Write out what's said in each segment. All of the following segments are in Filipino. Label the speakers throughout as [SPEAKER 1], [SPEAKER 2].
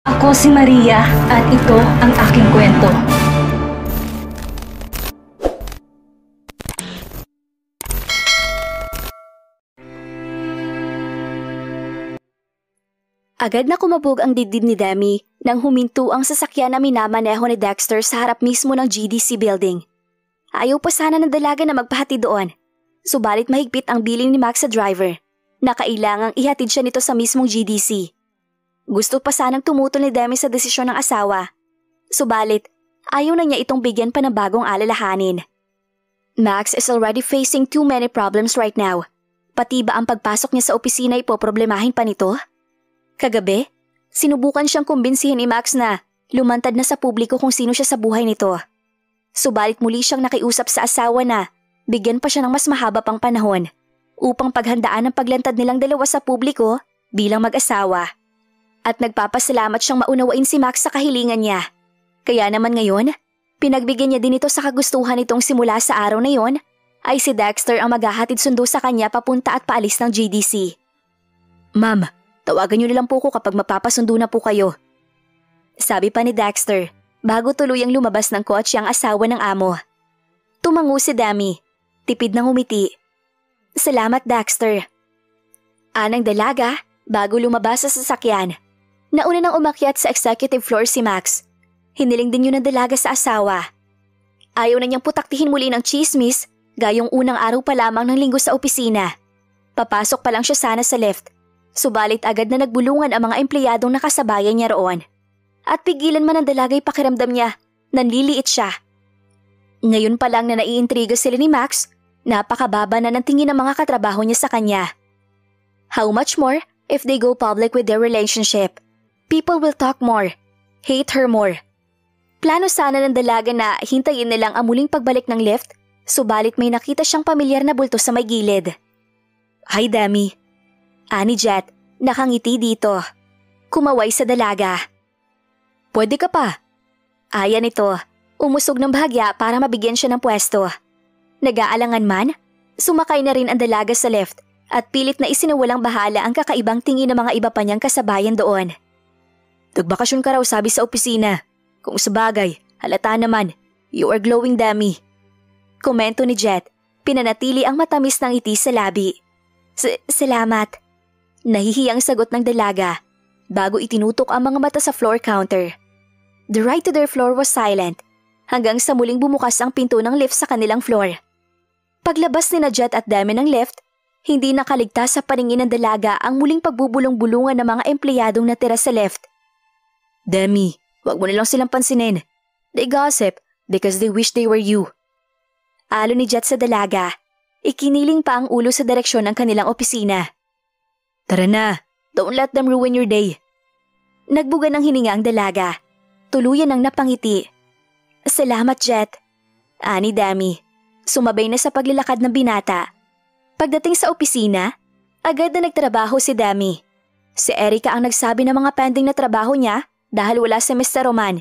[SPEAKER 1] Ako si Maria at ito ang aking kwento.
[SPEAKER 2] Agad na kumabog ang dibdib ni Demi nang huminto ang sasakyan na minamaneho ni Dexter sa harap mismo ng GDC building. Ayaw pa sana ng dalaga na magpahati doon, subalit mahigpit ang billing ni Max sa driver na kailangang ihatid siya nito sa mismong GDC. Gusto pa sanang tumutol ni Demi sa desisyon ng asawa, subalit ayaw na niya itong bigyan pa ng bagong alalahanin. Max is already facing too many problems right now. Pati ba ang pagpasok niya sa opisina ay poproblemahin pa nito? Kagabi, sinubukan siyang kumbinsihin ni Max na lumantad na sa publiko kung sino siya sa buhay nito. Subalit muli siyang nakiusap sa asawa na bigyan pa siya ng mas mahaba pang panahon upang paghandaan ang paglantad nilang dalawa sa publiko bilang mag-asawa. At nagpapasalamat siyang maunawain si Max sa kahilingan niya. Kaya naman ngayon, pinagbigyan niya din ito sa kagustuhan nitong simula sa araw na yon ay si Dexter ang maghahatid sundo sa kanya papunta at paalis ng GDC. Ma'am, tawagan niyo na lang po ko kapag mapapasundo na po kayo. Sabi pa ni Dexter bago tuluyang lumabas ng kotse ang asawa ng amo. Tumango si Demi, tipid ng umiti. Salamat Dexter. Anang dalaga bago lumabas sa sasakyan. Nauna nang umakyat sa executive floor si Max. Hiniling din yun ng dalaga sa asawa. Ayaw na niyang putaktihin muli ng chismis gayong unang araw pa lamang ng linggo sa opisina. Papasok pa lang siya sana sa lift. Subalit agad na nagbulungan ang mga empleyadong nakasabayan niya roon. At pigilan man ang dalagay pakiramdam niya, nanliliit siya. Ngayon pa lang na naiintriga sila ni Max, napakababa na ng tingin ng mga katrabaho niya sa kanya. How much more if they go public with their relationship? People will talk more, hate her more. Plano sana ng dalaga na hintayin nilang ang muling pagbalik ng lift, subalit may nakita siyang pamilyar na bulto sa may gilid. Hi Demi. Ani Jet, nakangiti dito. Kumaway sa dalaga. Pwede ka pa. Ayan ito, umusog ng bahagya para mabigyan siya ng pwesto. Nag-aalangan man, sumakay na rin ang dalaga sa lift at pilit na isinawalang bahala ang kakaibang tingin ng mga iba pa niyang kasabayan doon. Nagbakasyon ka raw sabi sa opisina. Kung sabagay, halata naman, you are glowing Demi. Komento ni Jet, pinanatili ang matamis ng ngiti sa labi. Salamat. Nahihiyang sagot ng dalaga bago itinutok ang mga mata sa floor counter. The ride to their floor was silent hanggang sa muling bumukas ang pinto ng lift sa kanilang floor. Paglabas ni na Jet at Demi ng lift, hindi nakaligtas sa paningin ng dalaga ang muling pagbubulong-bulungan ng mga empleyadong natira sa lift. Demi, wag mo nilang silang pansinin. They gossip because they wish they were you. Alo ni Jet sa dalaga, ikiniling pa ang ulo sa direksyon ng kanilang opisina. Tara na, don't let them ruin your day. Nagbuga ng hininga ang dalaga. Tuluyan ang napangiti. Salamat Jet. Ani Demi, sumabay na sa paglalakad ng binata. Pagdating sa opisina, agad na nagtrabaho si Demi. Si Erica ang nagsabi ng mga pending na trabaho niya dahil wala si Mr. Roman.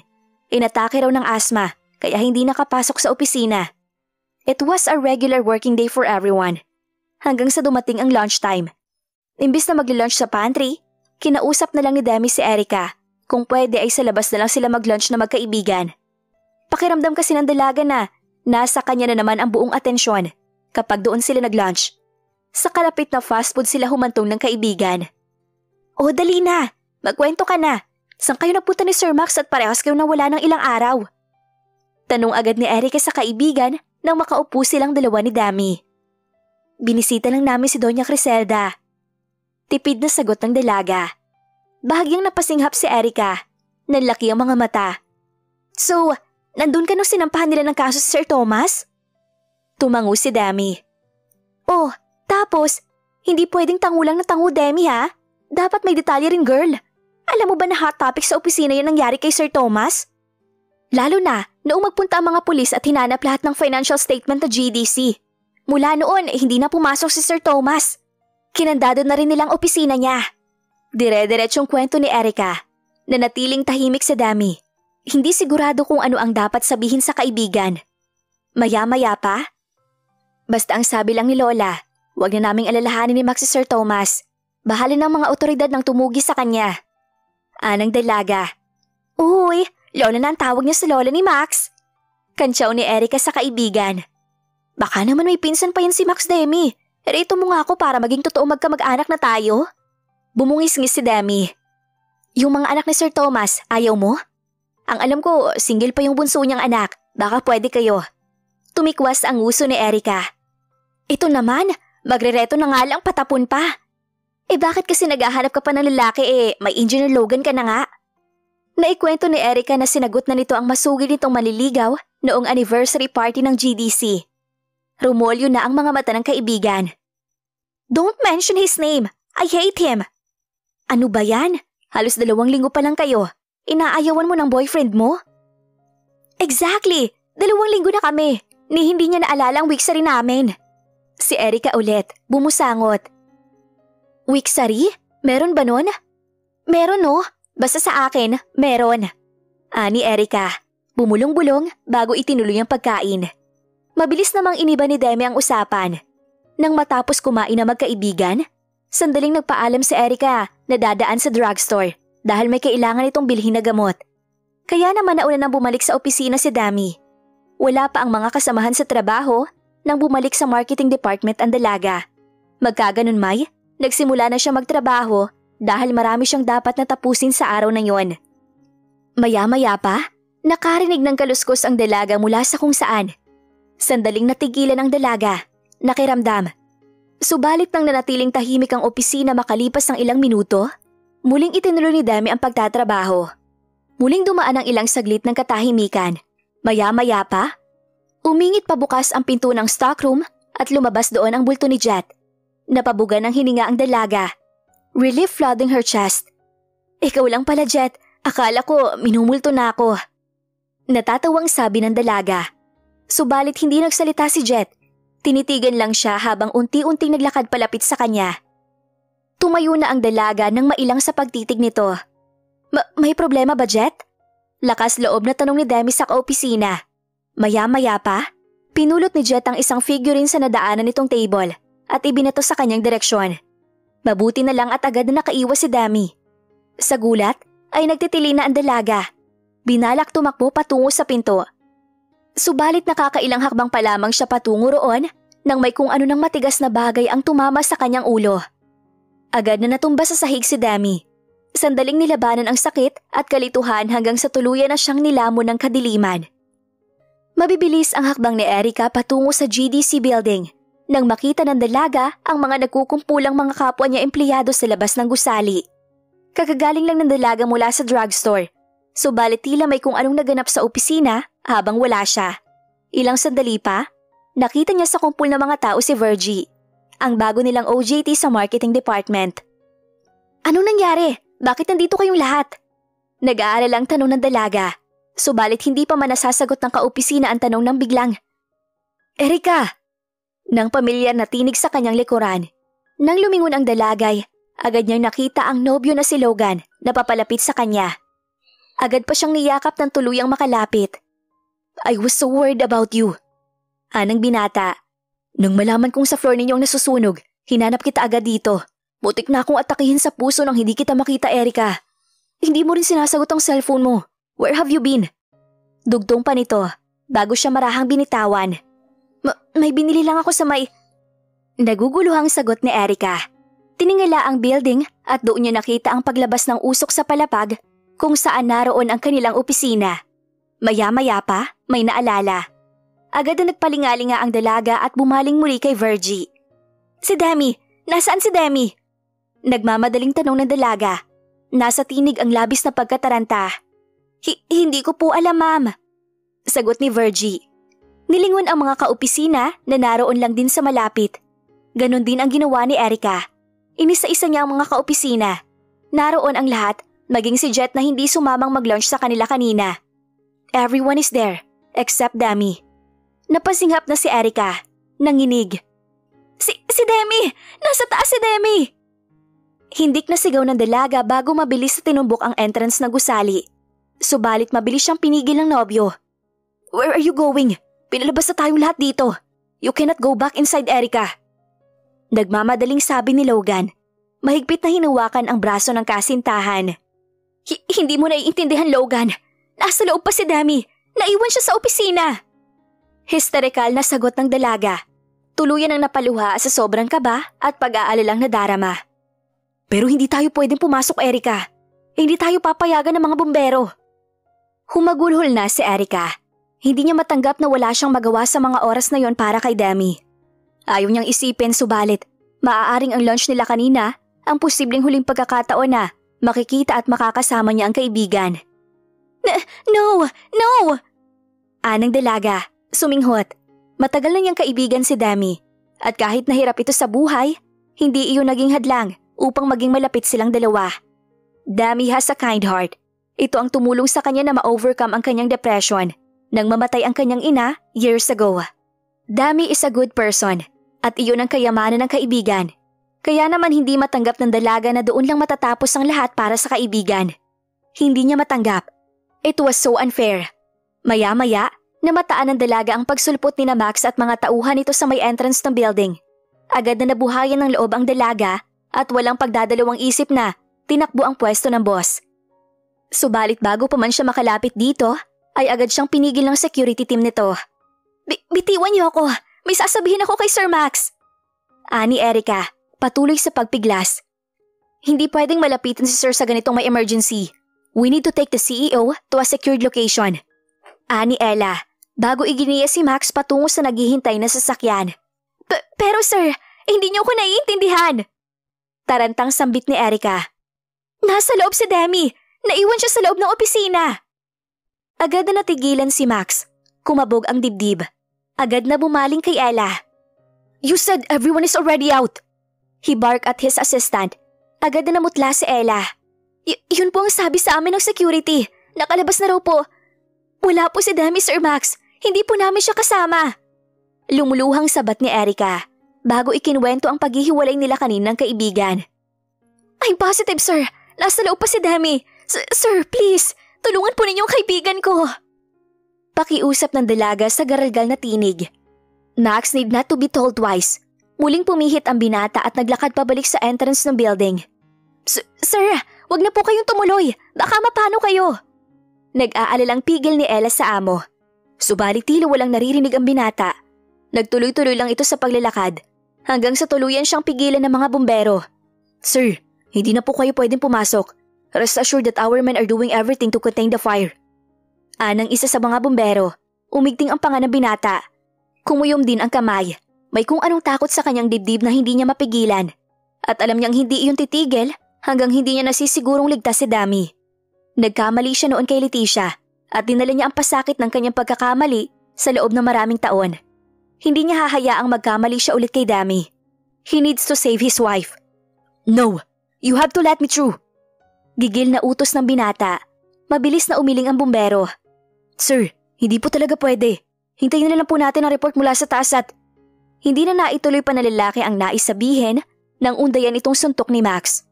[SPEAKER 2] Inatake raw ng asma kaya hindi nakapasok sa opisina. It was a regular working day for everyone. Hanggang sa dumating ang lunchtime. Imbis na magli-lunch sa pantry, kinausap na lang ni Demi si Erica kung pwede ay sa labas na lang sila mag-lunch na magkaibigan. Pakiramdam kasi ng dalaga na nasa kanya na naman ang buong atensyon kapag doon sila nag-lunch. Sa kalapit na fast food sila humantong ng kaibigan. Oh dali na, magkwento ka na. Saan kayo napunta ni Sir Max at parehas kayo nawala ng ilang araw? Tanong agad ni Erica sa kaibigan nang makaupo silang dalawa ni Demi. Binisita lang namin si Doña Criselda. Tipid na sagot ng dalaga. Bahagyang napasinghap si Erica. Nanlaki ang mga mata. So, nandun ka nung sinampahan nila ng kaso si Sir Thomas? Tumango si Demi. Oh, tapos, hindi pwedeng tangulang na tango Demi ha? Dapat may detalye rin girl. Alam mo ba na hot topic sa opisina yan nangyari kay Sir Thomas? Lalo na noong magpunta ang mga pulis at hinanap lahat ng financial statement ng GDC. Mula noon, hindi na pumasok si Sir Thomas. Kinandado na rin nilang opisina niya. Dire-diretsyong kwento ni Erica. Nanatiling tahimik sa Demi. Hindi sigurado kung ano ang dapat sabihin sa kaibigan. Maya-maya pa? Basta ang sabi lang ni Lola, huwag na naming alalahanin ni Max si Sir Thomas. Bahala ng mga otoridad nang tumugi sa kanya. Anang dalaga. Uy, lola na ang tawag niya sa lola ni Max. Kantsaw ni Erica sa kaibigan. Baka naman may pinsan pa yan si Max, Demi. Rito mo nga ako para maging totoo magkamag-anak na tayo. Bumungis-ngis si Demi. Yung mga anak ni Sir Thomas, ayaw mo? Ang alam ko, single pa yung bunso niyang anak. Baka pwede kayo. Tumikwas ang uso ni Erica. Ito naman, magrereto na nga lang patapon pa. Bakit kasi naghahanap ka pa ng lalaki may Engineer Logan ka na nga? Naikwento ni Erica na sinagot na nito ang masugid nitong maliligaw noong anniversary party ng GDC. Rumolyo na ang mga mata ng kaibigan. Don't mention his name. I hate him. Ano ba yan? Halos 2 linggo pa lang kayo. Inaayawan mo ng boyfriend mo? Exactly. 2 linggo na kami. Ni hindi niya naalala ang weeksary namin. Si Erica ulit, bumusangot. Weeksary? Meron ba nun? Meron no. Basta sa akin, meron. Ani Erica, bumulong-bulong bago itinuloy ang pagkain. Mabilis namang iniba ni Demi ang usapan. Nang matapos kumain na magkaibigan, sandaling nagpaalam si Erica na dadaan sa drugstore dahil may kailangan itong bilhin na gamot. Kaya naman nauna nang bumalik sa opisina si Dami. Wala pa ang mga kasamahan sa trabaho nang bumalik sa marketing department ang dalaga. Magkaganon may, nagsimula na siya magtrabaho dahil marami siyang dapat na tapusin sa araw na yon. Maya-maya pa, nakarinig ng kaluskos ang dalaga mula sa kung saan. Sandaling natigilan ang dalaga, nakiramdam. Subalit nang nanatiling tahimik ang opisina makalipas ng ilang minuto, muling itinuloy ni Demi ang pagtatrabaho. Muling dumaan ang ilang saglit ng katahimikan. Maya-maya pa, umingit pabukas ang pinto ng stockroom at lumabas doon ang bulto ni Jet. Napabugan ng hininga ang dalaga. Relief flooding her chest. Ikaw lang pala, Jet. Akala ko minumulto na ako. Natatawang sabi ng dalaga. Subalit hindi nagsalita si Jet. Tinitigan lang siya habang unti-unting naglakad palapit sa kanya. Tumayo na ang dalaga nang mailang sa pagtitig nito. May problema ba, Jet? Lakas loob na tanong ni Demi sa kaopisina. Maya-maya pa, pinulot ni Jet ang isang figurine sa nadaanan nitong table at ibinato sa kanyang direksyon. Mabuti na lang at agad na nakaiwas si Demi. Sa gulat ay nagtitili na ang dalaga. Binalak tumakbo patungo sa pinto. Subalit nakakailang hakbang pa lamang siya patungo roon nang may kung ano ng matigas na bagay ang tumama sa kanyang ulo. Agad na natumba sa sahig si Demi. Sandaling nilabanan ang sakit at kalituhan hanggang sa tuluyan na siyang nilamon ng kadiliman. Mabibilis ang hakbang ni Erica patungo sa GDC building nang makita ng dalaga ang mga nagkukumpulang mga kapwa niya empleyado sa labas ng gusali. Kakagaling lang ng dalaga mula sa drugstore, subalit tila may kung anong naganap sa opisina habang wala siya. Ilang sandali pa, nakita niya sa kumpul ng mga tao si Virgie, ang bago nilang OJT sa marketing department. Anong nangyari? Bakit nandito kayong lahat? Nag-aalala ang tanong ng dalaga, subalit hindi pa man nasasagot ng kaopisina ang tanong ng biglang. Erica! Nang pamilyar na tinig sa kanyang likuran. Nang lumingon ang dalagay, agad niyang nakita ang nobyo na si Logan na papalapit sa kanya. Agad pa siyang niyakap ng tuluyang makalapit. I was so worried about you. Anang binata. Nang malaman kong sa floor ninyong nasusunog, hinanap kita agad dito. Butik na akong atakihin sa puso nang hindi kita makita, Erica. Hindi mo rin sinasagot ang cellphone mo. Where have you been? Dugtong pa nito, bago siya marahang binitawan. May binili lang ako sa may... Naguguluhang sagot ni Erica. Tiningala ang building at doon niya nakita ang paglabas ng usok sa palapag kung saan naroon ang kanilang opisina. Maya-maya pa, may naalala. Agad na nagpalingalinga ang dalaga at bumaling muli kay Virgie. Si Demi! Nasaan si Demi? Nagmamadaling tanong ng dalaga. Nasa tinig ang labis na pagkataranta. Hindi ko po alam, ma'am. Sagot ni Virgie. Nilingon ang mga kaopisina na naroon lang din sa malapit. Ganon din ang ginawa ni Erica. Inisa-isa niya ang mga kaopisina. Naroon ang lahat, maging si Jet na hindi sumamang mag-lunch sa kanila kanina. Everyone is there, except Demi. Napasinghap na si Erica. Nanginig. Si Demi! Nasa taas si Demi! Hindik na sigaw ng dalaga bago mabilis na tinumbok ang entrance ng gusali. Subalit mabilis siyang pinigil ng nobyo. Where are you going? Pinalabas na tayong lahat dito. You cannot go back inside, Erica. Nagmamadaling sabi ni Logan. Mahigpit na hinawakan ang braso ng kasintahan. Hindi mo naiintindihan, Logan. Nasa loob pa si Dami. Naiwan siya sa opisina. Hysterikal na sagot ng dalaga. Tuluyan ang napaluha sa sobrang kaba at pag-aalilang nadarama. Pero hindi tayo pwedeng pumasok, Erica. Hindi tayo papayagan ng mga bumbero. Humagulhol na si Erica. Hindi niya matanggap na wala siyang magawa sa mga oras na yon para kay Dami. Ayaw niyang isipin, subalit maaaring ang lunch nila kanina ang posibleng huling pagkakataon na makikita at makakasama niya ang kaibigan. No! Anang dalaga, suminghot. Matagal na niyang kaibigan si Dami at kahit nahirap ito sa buhay, hindi iyon naging hadlang upang maging malapit silang dalawa. Dami has a kind heart. Ito ang tumulong sa kanya na ma-overcome ang kanyang depression nang mamatay ang kanyang ina years ago. Dami is a good person at iyon ang kayamanan ng kaibigan. Kaya naman hindi matanggap ng dalaga na doon lang matatapos ang lahat para sa kaibigan. Hindi niya matanggap. It was so unfair. Maya-maya, namataan ng dalaga ang pagsulpot ni na Max at mga tauhan nito sa may entrance ng building. Agad na nabuhayan ng loob ang dalaga at walang pagdadalawang isip na tinakbo ang pwesto ng boss. Subalit bago pa man siya makalapit dito, ay agad siyang pinigil ng security team nito. Bitiwan niyo ako. May sasabihin ako kay Sir Max. Ani Erica, patuloy sa pagpiglas. Hindi pwedeng malapitan si Sir sa ganitong may emergency. We need to take the CEO to a secured location. Ani Ella, bago iginiya si Max patungo sa naghihintay na sasakyan. Pero sir, hindi niyo ko naiintindihan. Tarantang sambit ni Erica. Nasa loob si Demi. Naiwan siya sa loob ng opisina. Agad na natigilan si Max. Kumabog ang dibdib. Agad na bumaling kay Ella. You said everyone is already out. He barked at his assistant. Agad na namutla si Ella. Yun po ang sabi sa amin ng security. Nakalabas na raw po. Wala po si Demi, Sir Max. Hindi po namin siya kasama. Lumuluhang sabat ni Erica bago ikinwento ang paghihiwalay nila kaninang kaibigan. I'm positive, sir. Nasa loob pa si Demi. Sir, please. Tulungan po ninyong kaibigan ko. Pakiusap ng dalaga sa garalgal na tinig. Max need not to be told twice. Muling pumihit ang binata at naglakad pabalik sa entrance ng building. Sir, wag na po kayong tumuloy. Baka mapano kayo. Nag-aalalang pigil ni Ella sa amo. Subalit tilo walang naririnig ang binata. Nagtuloy-tuloy lang ito sa paglalakad hanggang sa tuluyan siyang pigilan ng mga bumbero. Sir, hindi na po kayo pwedeng pumasok. Rest assured that our men are doing everything to contain the fire. Anang isa sa mga bumbero, umigting ang panga ng binata. Kumuyom din ang kamay. May kung anong takot sa kanyang dibdib na hindi niya mapigilan. At alam niyang hindi iyon titigil hanggang hindi niya nasisigurong ligtas si Dami. Nagkamali siya noon kay Leticia at dinala niya ang pasakit ng kanyang pagkakamali sa loob ng maraming taon. Hindi niya hahayaang magkamali siya ulit kay Dami. He needs to save his wife. No, you have to let me through. Gigil na utos ng binata. Mabilis na umiling ang bumbero. Sir, hindi po talaga pwede. Hintayin na lang po natin ang report mula sa taas at… Hindi na naituloy pa na lalaki ang nais sabihin nang undayan itong suntok ni Max.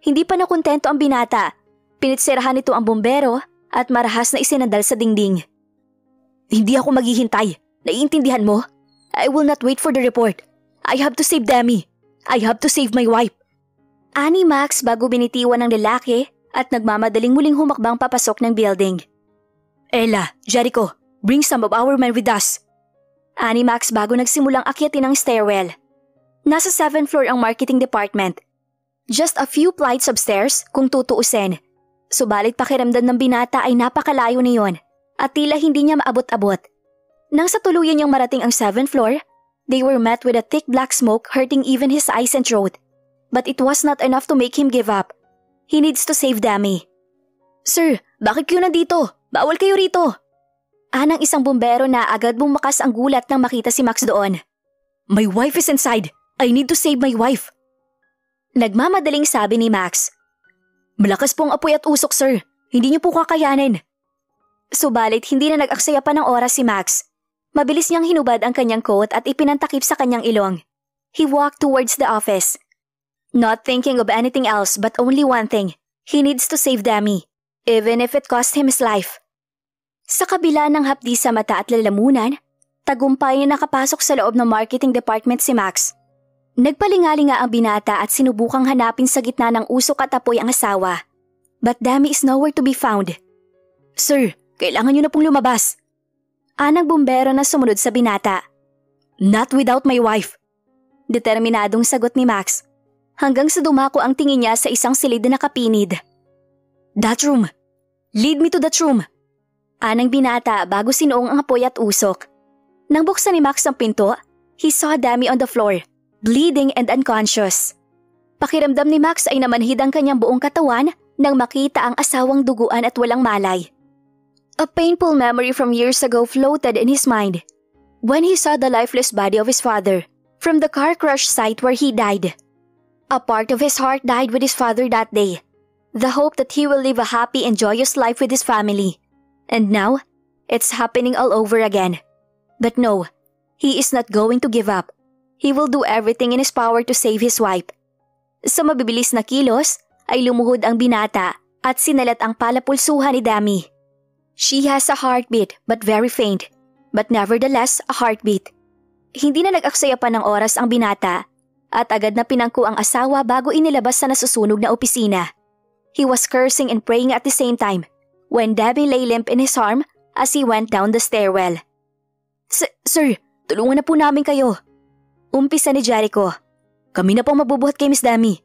[SPEAKER 2] Hindi pa nakontento ang binata. Pinitsirahan nito ang bumbero at marahas na isinandal sa dingding. Hindi ako maghihintay. Naiintindihan mo? I will not wait for the report. I have to save Demi. I have to save my wife. Ani Max bago binitiwan ng lalaki at nagmamadaling muling humakbang papasok ng building. Ella, Jericho, bring some of our men with us. Ani Max bago nagsimulang akyatin ang stairwell. Nasa 7th floor ang marketing department. Just a few flights of stairs kung tutuusin. Subalit pakiramdam ng binata ay napakalayo niyon at tila hindi niya maabot-abot. Nang sa tuluyan niyang marating ang 7th floor, they were met with a thick black smoke hurting even his eyes and throat. But it was not enough to make him give up. He needs to save Dami. Sir, bakit kayo nandito? Bawal kayo rito. Anang isang bumbero na agad bumakas ang gulat nang makita si Max doon. My wife is inside. I need to save my wife. Nagmamadaling sabi ni Max. Malakas pong apoy at usok, sir. Hindi niyo po kakayanin. Subalit hindi na nag-aksaya pa ng oras si Max. Mabilis niyang hinubad ang kanyang coat at ipinantakip sa kanyang ilong. He walked towards the office. Not thinking of anything else but only one thing. He needs to save Dami, even if it cost him his life. Sa kabila ng hapdi sa mata at lalamunan, tagumpay na nakapasok sa loob ng marketing department si Max. Nagpalingali nga ang binata at sinubukang hanapin sa gitna ng usok at apoy ang asawa. But Dami is nowhere to be found. Sir, kailangan niyo na pong lumabas. Anang bumbero na sumunod sa binata. Not without my wife. Determinadong sagot ni Max. Hanggang sa dumako ang tingin niya sa isang silid na nakapinid. That room. Lead me to that room. Anang binata bago sinuong ang apoy at usok. Nang buksan ni Max ang pinto, he saw Dami on the floor, bleeding and unconscious. Pakiramdam ni Max ay namanhid ang kanyang buong katawan nang makita ang asawang duguan at walang malay. A painful memory from years ago floated in his mind when he saw the lifeless body of his father from the car crash site where he died. A part of his heart died with his father that day, the hope that he will live a happy and joyous life with his family. And now, it's happening all over again. But no, he is not going to give up. He will do everything in his power to save his wife. Sa mabibilis na kilos, ay lumuhod ang binata at sinalat ang palapulsuhan ni Dami. She has a heartbeat but very faint, but nevertheless a heartbeat. Hindi na nag-aksaya pa ng oras ang binata at agad na pinangko ang asawa bago inilabas sa nasusunog na opisina. He was cursing and praying at the same time when Dami lay limp in his arm as he went down the stairwell. Sir, tulungan na po namin kayo. Umpisa ni Jericho. Kami na po mabubuhat kay Miss Dami.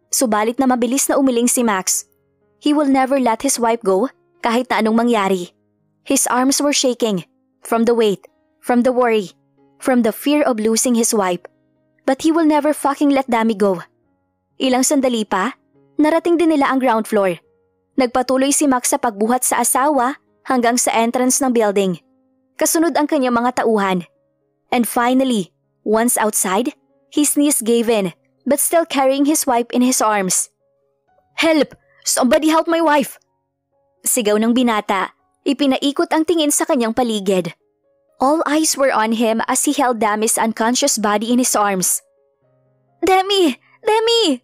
[SPEAKER 2] Subalit na mabilis na umiling si Max. He will never let his wife go kahit na anong mangyari. His arms were shaking from the weight, from the worry, from the fear of losing his wife. But he will never fucking let Dami go. Ilang sandali pa, narating din nila ang ground floor. Nagpatuloy si Max sa pagbuhat sa asawa hanggang sa entrance ng building. Kasunod ang kanyang mga tauhan. And finally, once outside, his knees gave in, but still carrying his wife in his arms. Help! Somebody help my wife! Sigaw ng binata, ipinaikot ang tingin sa kanyang paligid. All eyes were on him as he held Dami's unconscious body in his arms. Dami! Dami!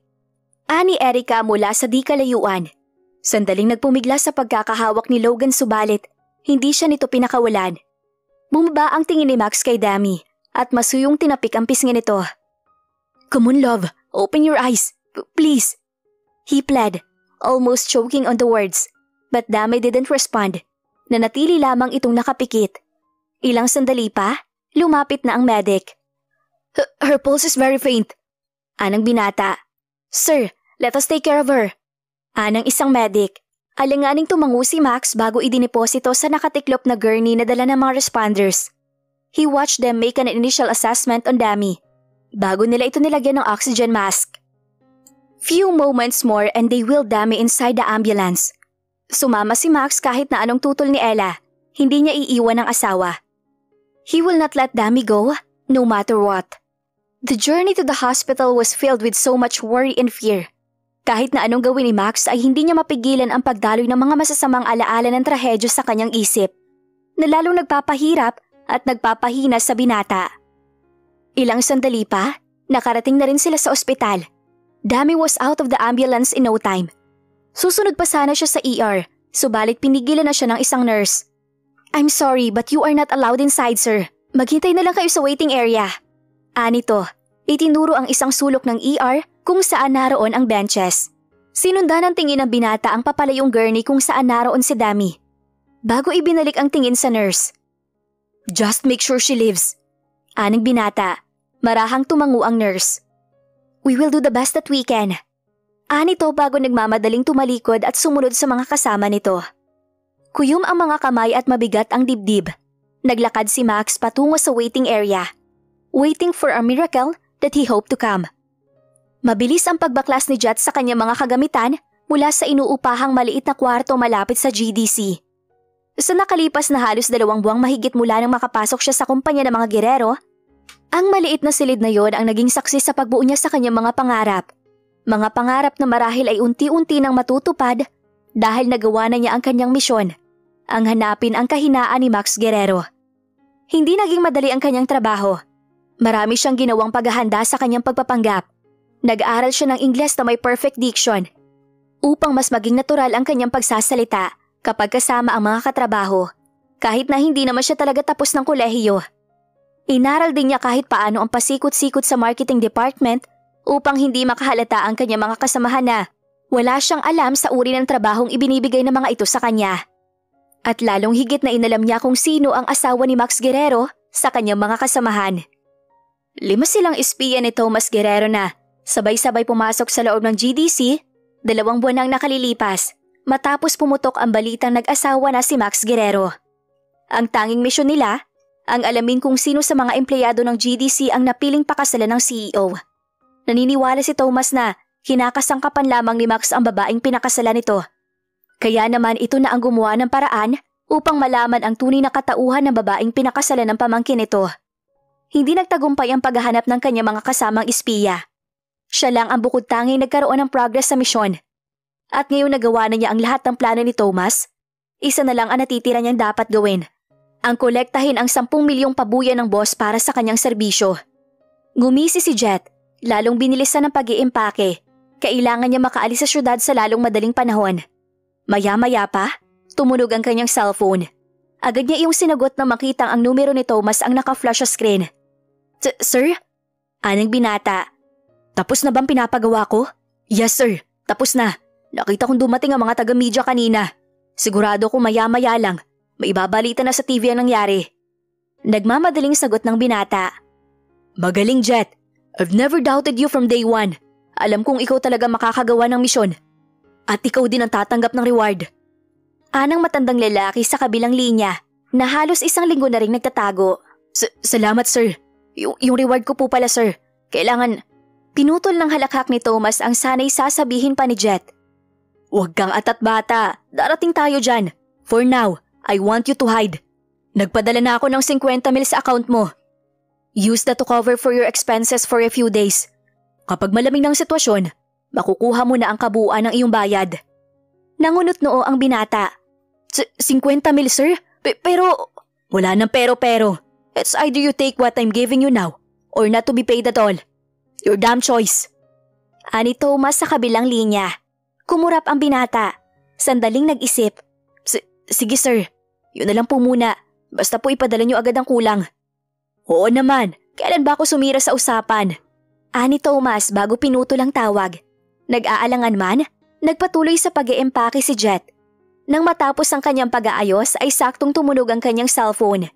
[SPEAKER 2] Ani Erica mula sa di kalayuan. Sandaling nagpumigla sa pagkakahawak ni Logan subalit, hindi siya nito pinakawalan. Bumaba ang tingin ni Max kay Dami at masuyong tinapik ang pisngi nito. Come on, love. Open your eyes. Please. He pled, almost choking on the words. But Dami didn't respond. Nanatili lamang itong nakapikit. Ilang sandali pa, lumapit na ang medic. Her pulse is very faint. Anang binata. Sir, let us take care of her. Anang isang medic. Alanganing tumango si Max bago idineposito sa nakatiklop na gurney na dala ng mga responders. He watched them make an initial assessment on Dami. Bago nila ito nilagyan ng oxygen mask. Few moments more and they wheeled Dami inside the ambulance. Sumama si Max kahit na anong tutol ni Ella. Hindi niya iiwan ang asawa. He will not let Dami go, no matter what. The journey to the hospital was filled with so much worry and fear. Kahit na anong gawin ni Max ay hindi niya mapigilan ang pagdaloy ng mga masasamang alaala ng trahedyo sa kanyang isip, na lalong nagpapahirap at nagpapahina sa binata. Ilang sandali pa, nakarating na rin sila sa ospital. Dami was out of the ambulance in no time. Susunod pa sana siya sa ER, subalit pinigilan na siya ng isang nurse. I'm sorry but you are not allowed inside, sir. Maghintay na lang kayo sa waiting area. Anito, itinuro ang isang sulok ng ER kung saan naroon ang benches. Sinundan ng tingin ng binata ang papalayong gurney kung saan naroon si Dami. Bago ibinalik ang tingin sa nurse. Just make sure she lives. Aning binata, marahang tumango ang nurse. We will do the best that we can. Anito bago nagmamadaling tumalikod at sumunod sa mga kasama nito. Kuyom ang mga kamay at mabigat ang dibdib. Naglakad si Max patungo sa waiting area, waiting for a miracle that he hoped to come. Mabilis ang pagbaklas ni Jet sa kanyang mga kagamitan mula sa inuupahang maliit na kwarto malapit sa GDC. Sa nakalipas na halos 2 buwang mahigit mula nang makapasok siya sa kumpanya ng mga gerero, ang maliit na silid na yon ang naging saksi sa pagbuo niya sa kanyang mga pangarap. Mga pangarap na marahil ay unti-unti nang matutupad dahil nagawa na niya ang kanyang misyon, ang hanapin ang kahinaan ni Max Guerrero. Hindi naging madali ang kanyang trabaho. Marami siyang ginawang paghahanda sa kanyang pagpapanggap. Nag-aaral siya ng Ingles na may perfect diction upang mas maging natural ang kanyang pagsasalita kapag kasama ang mga katrabaho, kahit na hindi naman siya talaga tapos ng kolehiyo. Inaral din niya kahit paano ang pasikot-sikot sa marketing department upang hindi makahalata ang kanyang mga kasamahan na Wala siyang alam sa uri ng trabahong ibinibigay ng mga ito sa kanya. At lalong higit na inalam niya kung sino ang asawa ni Max Guerrero sa kanyang mga kasamahan. 5 silang espiya ni Tomas Guerrero na sabay-sabay pumasok sa loob ng GDC, 2 buwan nang nakalilipas matapos pumutok ang balitang nag-asawa na si Max Guerrero. Ang tanging misyon nila, ang alamin kung sino sa mga empleyado ng GDC ang napiling pakasalan ng CEO. Naniniwala si Tomas na kinakasangkapan lamang ni Max ang babaeng pinakasalan nito. Kaya naman ito na ang gumawa ng paraan upang malaman ang tunay na katauhan ng babaeng pinakasalan ng pamangkin nito. Hindi nagtagumpay ang paghahanap ng kanyang mga kasamang espiya. Siya lang ang bukod tanging nagkaroon ng progress sa misyon. At ngayon nagawa na niya ang lahat ng plano ni Tomas. Isa na lang ang natitira niyang dapat gawin. Ang kolektahin ang 10 milyong pabuya ng boss para sa kanyang serbisyo. Ngumisi si Jet, lalong binilisan ng pag-iimpake. Kailangan niya makaalis sa syudad sa lalong madaling panahon. Maya-maya pa, tumunog ang kanyang cellphone. Agad niya iyong sinagot na makitang ang numero ni Tomas ang naka-flash sa screen. Sir? Anong binata? Tapos na bang pinapagawa ko? Yes sir, tapos na. Nakita kong dumating ang mga taga-media kanina. Sigurado ko maya-maya lang, maibabalita na sa TV ang nangyari. Nagmamadaling sagot ng binata. Magaling Jet, I've never doubted you from day one. Alam kong ikaw talaga makakagawa ng misyon. At ikaw din ang tatanggap ng reward. Anang matandang lalaki sa kabilang linya na halos 1 linggo na rin nagtatago. Salamat sir. Yung reward ko po pala sir. Kailangan... Pinutol ng halakhak ni Tomas ang sanay sasabihin pa ni Jet. Huwag kang atat bata. Darating tayo dyan. For now, I want you to hide. Nagpadala na ako ng 50 mil sa account mo. Use that to cover for your expenses for a few days. Kapag malamig ng sitwasyon, makukuha mo na ang kabuuan ng iyong bayad. Nangunot noo ang binata. 50 mil sir? Pero... Wala nang pero. It's either you take what I'm giving you now or not to be paid at all. Your damn choice. Ani Tomas sa kabilang linya. Kumurap ang binata. Sandaling nag-isip. Sige sir, yun na lang po muna. Basta po ipadala niyo agad ang kulang. Oo naman, kailan ba ako sumira sa usapan? Ani Tomas bago pinutol ang tawag. Nag-aalangan man, nagpatuloy sa pag-iempake si Jet. Nang matapos ang kanyang pag-aayos ay saktong tumunog ang kanyang cellphone.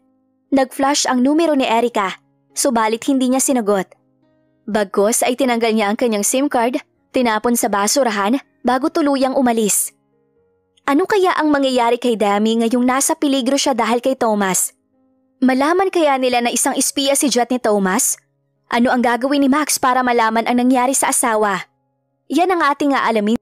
[SPEAKER 2] Nag-flash ang numero ni Erica, subalit hindi niya sinagot. Bagkus ay tinanggal niya ang kanyang SIM card, tinapon sa basurahan bago tuluyang umalis. Ano kaya ang mangyayari kay Demi ngayong nasa peligro siya dahil kay Tomas? Malaman kaya nila na isang espiya si Jet ni Tomas? Ano ang gagawin ni Max para malaman ang nangyari sa asawa? Yan ang ating aalamin